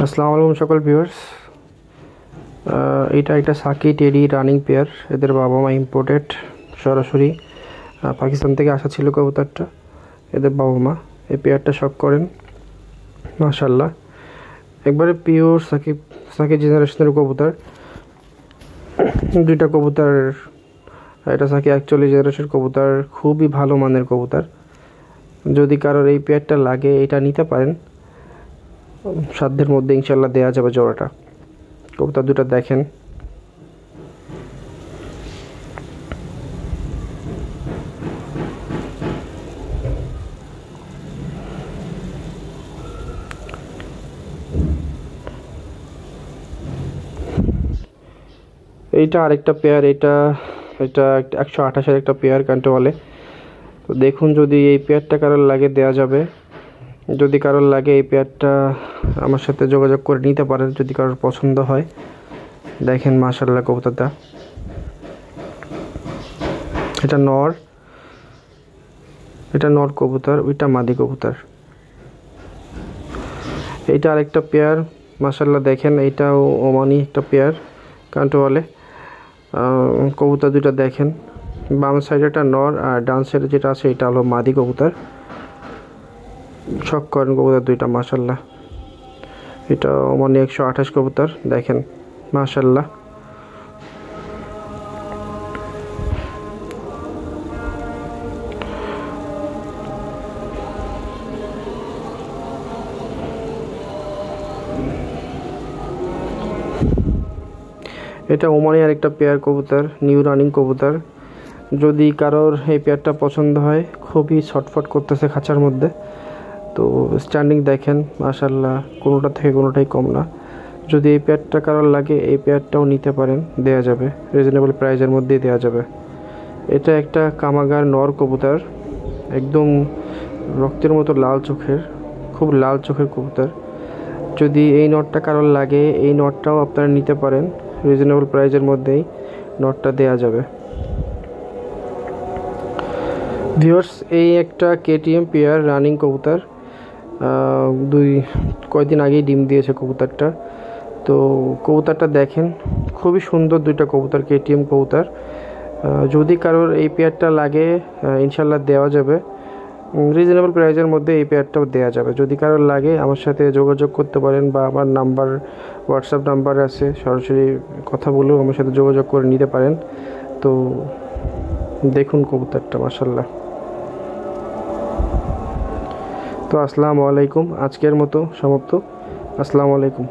আসসালামু আলাইকুম সকল ভিউয়ার্স। এটা একটা সাকি টেডি রানিং পেয়ার। এদের বাবা মা ইম্পোর্টেড, সরাসরি পাকিস্তান থেকে আসা ছিল কবুতরটা। এদের বাবা মা এই পেয়ারটা শখ করেন মাশাআল্লাহ, একবারে পিওর সাকি জেনারেশনের কবুতর। দুইটা কবুতর, এটা সাকি 41 জেনারেশন কবুতর, খুবই ভালো মানের কবুতর। যদি কারোর এই পেয়ারটা লাগে এটা নিতে পারেন, সাধ্যের মধ্যে ইনশাল্লাহ দেওয়া যাবে জোড়াটা। কবুতর দুটো দেখেন, এইটা আরেকটা পেয়ার। এটা এটা 128-এর একটা পেয়ার কান্টে বলে। তো দেখুন, যদি এই পেয়ারটা কারোর লাগে দেওয়া যাবে। যদি কারোর লাগে এই পেয়ারটা আমার সাথে যোগাযোগ করে নিতে পারেন যদি কারোর পছন্দ হয়। দেখেন মাশাআল্লাহ কবুতরটা, এটা নর কবুতর, ওইটা মাদি কবুতর। এইটা আরেকটা পেয়ার মাশাআল্লাহ, দেখেন এইটাও ওমানি একটা পেয়ার কান্টে বলে। কবুতর দুটো দেখেন, বাম সাইডেটা নর আর ডান সাইডে যেটা আছে এটা হলো মাদি কবুতর। শখ করেন কবুতর দুইটা মাশাআল্লাহ। এটা ওমানি 128 কবুতর, দেখেন মাশাআল্লাহ। এটা ওমানি আরেকটা পেয়ার কবুতর, নিউ রানিং কবুতর। যদি কারোর এই পেয়ারটা পছন্দ হয়, খুবই ছটফট করতেছে খাঁচার মধ্যে। তো স্ট্যান্ডিং দেখেন মাশাআল্লাহ, কোনোটা থেকে কোনোটাই কম না। যদি এই পেয়ারটা কারোর লাগে এই পেয়ারটাও নিতে পারেন, দেয়া যাবে রিজনেবল প্রাইসের মধ্যেই দেওয়া যাবে। এটা একটা কামাগার নর কবুতর, একদম রক্তের মতো লাল চোখের, খুব লাল চোখের কবুতর। যদি এই নটটা কারোর লাগে এই নটটাও আপনারা নিতে পারেন, রিজনেবল প্রাইসের মধ্যেই নটটা দেয়া যাবে। ভিউয়ার্স, এই একটা কেটিএম পেয়ার রানিং কবুতর, কয়েকদিন আগেই ডিম দিয়েছে কবুতরটা। তো কবুতরটা দেখেন, খুবই সুন্দর দুইটা কবুতর, কেটিএম কবুতর। যদি কারোর এই পেয়ারটা লাগে ইনশাল্লাহ দেওয়া যাবে, রিজনেবল প্রাইসের মধ্যে এই পেয়ারটাও দেওয়া যাবে। যদি কারোর লাগে আমার সাথে যোগাযোগ করতে পারেন, বা আমার নাম্বার, হোয়াটসঅ্যাপ নাম্বার আছে, সরাসরি কথা বলেও আমার সাথে যোগাযোগ করে নিতে পারেন। তো দেখুন কবুতরটা মাশাআল্লাহ। তো আসসালামু আলাইকুম, আজকের মতো সমাপ্ত। আসসালামু আলাইকুম।